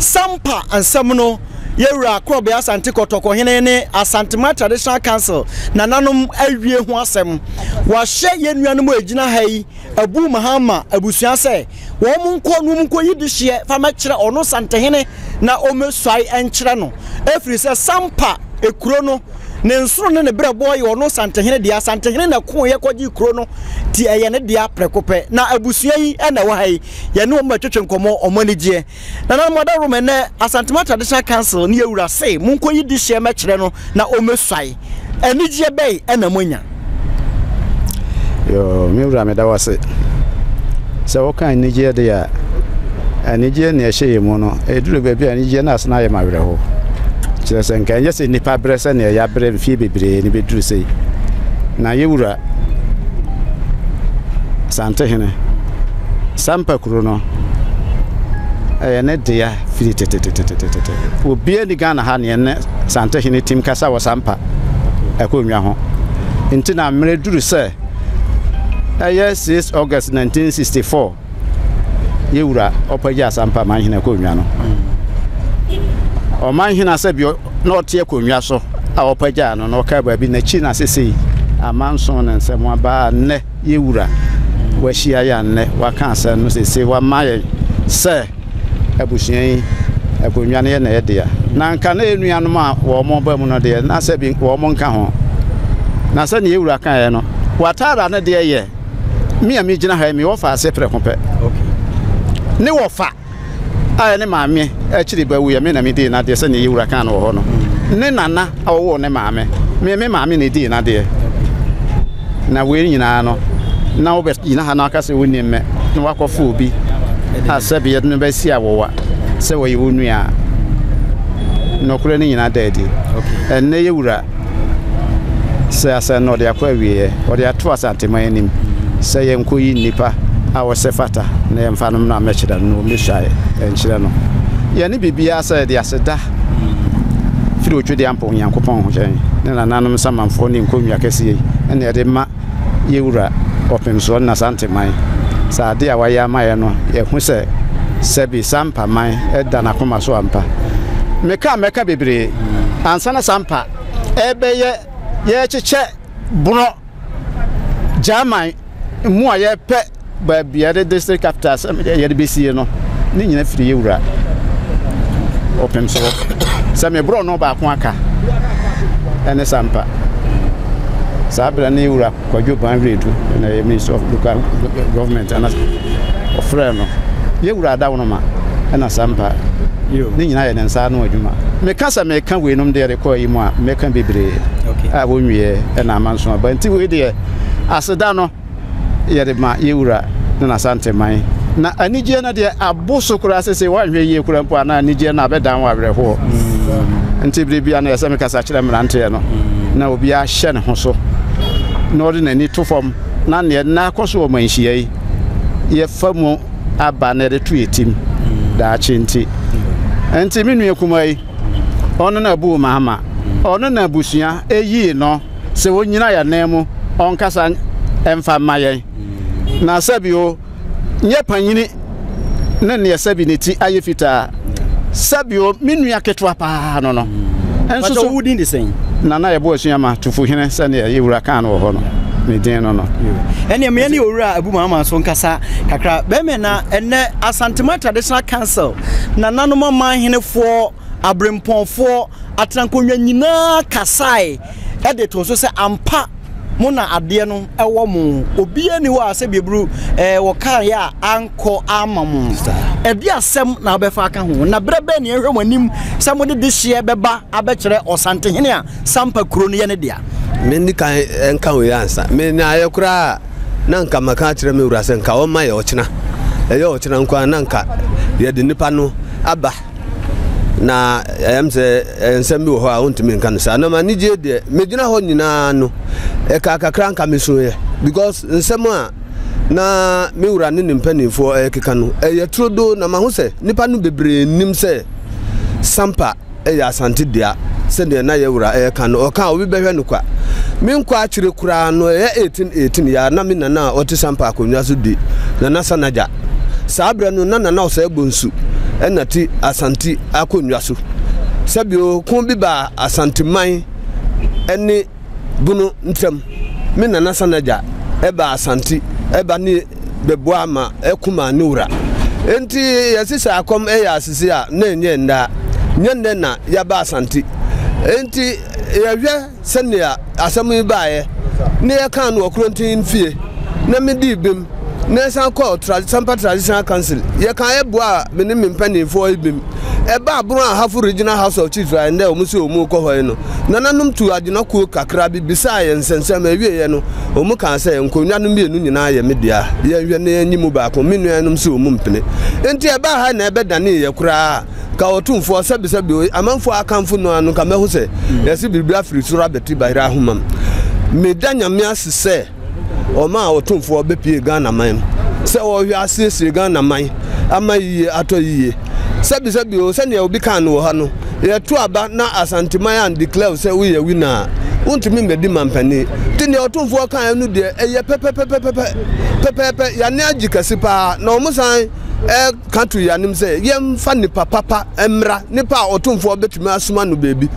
Sampa and Semuno Yera Krobe Asante Kotoko Hene Asantema Traditional Council Nananum Elwie Huasem was share Yenuanumo Ejina Hay Abu Mahama Abusia say Woman Numko this year Famatra or no Santahene na Opemsuo and Chirano Every says Sampa a chrono Nensron ne bra boy or no Santahene dia Santahene na Koya Kwaji chrono ti ayane dia prekope na Abusia yi na wahai ye no matwetwe nkomo omanije na na moda romene Asantema Traditional Council ni ewura say munko yi di hye mekere no na Opemsuo anije bei na monya yo mi ewura me da wase se wo kan anije de ya anije ne hye mu no eduru ba bi anije na asna ye mawere ho kire se nkan ye se nipa brese ne ya bre fi bebre ni beduru sei na ye ewura Santahene Sampa Kurono ne dia firi tetetetetetete obi ani Ghana ha ne ne Santahene tim kasa wo Sampa akonwa ho nti na mre duru se 6 August 1964 yewura opaja Sampa manhene akonwa no o manhene asebio na otie akonwa so a opaja no no ka ba bi na chi na sesei amanso na nsemo aba ne yewura washia ya nne wakansa no sese wa maye se abusuan akonwa ne na yede ya na nka na enuanom a wo mo ba mu no de na se bi wo mo nka ho na se ne ewura kan ye no watara ne de ye mi a mi gina ha mi wo fa ase pre kope okay ne wo fa a ne maame a chiri ba wu ya me na mi de na de se ne ewura kan no ho no ne nana a wo ne maame me maame ne de na de na we nyina no na obet ina ha na aka se woni me na wakofa obi asabe ye no ba si awowa se wo ye wonua no kure ni nyina dadi okay enne ye wura se asa no de akwa wiye o de ato Asantema anim se ye nkoyi nipa a wo se fata na ye mfa no na mechida no mi hwae enchire no ye ni bibia se de aseda firi otwede ampo Nyankopɔn ho gyan ne nananom samanfo ni nkonwa kese ene ye de ma ye wura Opemsuo na Santema sa de awaya maye no ye hu se sebi Sampa man eda na koma so ampa meka bebre ansa na Sampa ebe ye cheche buno German mu aye pe ba bia de district capital ye de besie no ni nyina firi ye wura Opemsuo sa me bro no ba ko aka ene Sampa Sabra ni ura kwa joban redu na Minister of Local Government and ofreno ye ura da wono ma na Sampa ni nyina ye nsa no adwuma me kasa me kan we nom de rekɔ yi mu a me kan bebre a wonwie na amanso ba nti we de aseda no ye de ma ye ura na Santema na anije na de aboso kura sese wanhwe ye kura mpo na anije na abedan wa brɛ ho nti bibia na yesa me kasa kyerɛ mrante no na obi a hye ne ho so na odi na ni to fom na ne na akoso o manhia yi ye famu aba na de to etim da chinti enti minu ekuma yi ono na bu mahama ono na busua eyi no se wonyina ya nemu onkasa emfa maye na sabio nye panyini na ne sabi ne ti ayefita sabio minu aketwa pa no no enso so wudi ndi sen na ye bo asua ma tufu hene se ne ye wura kan wo ho no me din no no ene me ne owura Abu Mahama so nkasa kakra be me na ene Asantema Traditional Council na nanoma man henefo abremponfo atrankonwa nyina kasai e de to so se ampa mona ade no ewo mu obi ani wa ase bebru wo kan ya anko amamu e bi asem na obefa aka ho na brebe ne ehwe manim samode de hye beba abekere Osantehene a Sampa kuro no ye ne dia meni kan enka we ansa meni ayekura na nka maka kire me wura se nka wo ma ye ochina eye ochina nko na nka ye de nipa no aba na ayamse ensem bi wo ho a ontimi nka no sa na ma ni je de medina ho nyina no e ka kakra nka meso ye because nsem a na me wura ne mpanimfo keka no ye trodo na ma ho se nipa no bebre nim se Sampa ya Asante dia se de na ye wura ka no o ka obi behwe no kwa me nkwa akire kura no 18 ya na me nana oti Sampa akonwa so di na sanaja sabra no na o sa ebonsu enati asanti akonnwa so sabio ko bi ba asanteman ene bunu ntram me nana sanaja eba asanti eba ni beboa ma ekuma ne wura enti yasisa akom eya asisi a na enye nda nyende na ya ba asanti enti yahwe senia asamu baaye ne yaka no okrontin fie na me di bim na san call Sampa Traditional Council yaka eboa me ne mpanifo ibim eba aburu ahafu regional house of chiefs and omusi omu ko hoye no nananum tu agina ku kakra bi bisa ye nsensem awie ye no omu kan se nkonwa no mienu nyina ye media ye hwe ne anyimu ba ko menu anum se omu mpene enti eba ha na ebe dane ye kura ka Otumfuo sabi amanfo akanfo no anu ka mehu se yesi bibia firi sura beti bayra humam medanya me asese o ma Otumfuo bepie Ghana man se o hwe asese Ghana man amayi atoyiye sabi o se ne obi kan no ha no ye to aba na asanteman and declare se we ye winner untimi medi mampani tini Otumfuo kan no de eye pepe ya ne agikasi pa na omusan country yanim say yem fa nipa papa emra nipa Otumfuo betumi asuma no baby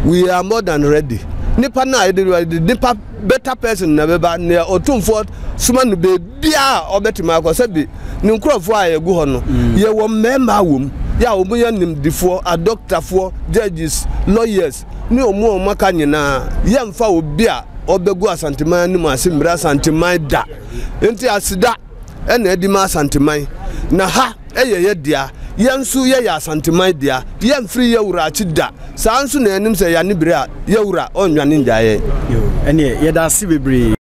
we are more than ready nipa na nipa better person na beba ne Otumfuo suma no baby a obetumi akosa bi ni nkrofo a yegu ho no ye wo member wom ya omu ya nimdifo a doctorfo judges lawyers ni omu maka nyina yemfa obi a obegu asanteman ni mu asimra asanteman da enti asida ena edima asanteman na ha ye dia yensu ye ya asanteman dia yemfiri ye wura chida sansu na enim se ya nibira ye wura onwane njaye ene ye da si bebre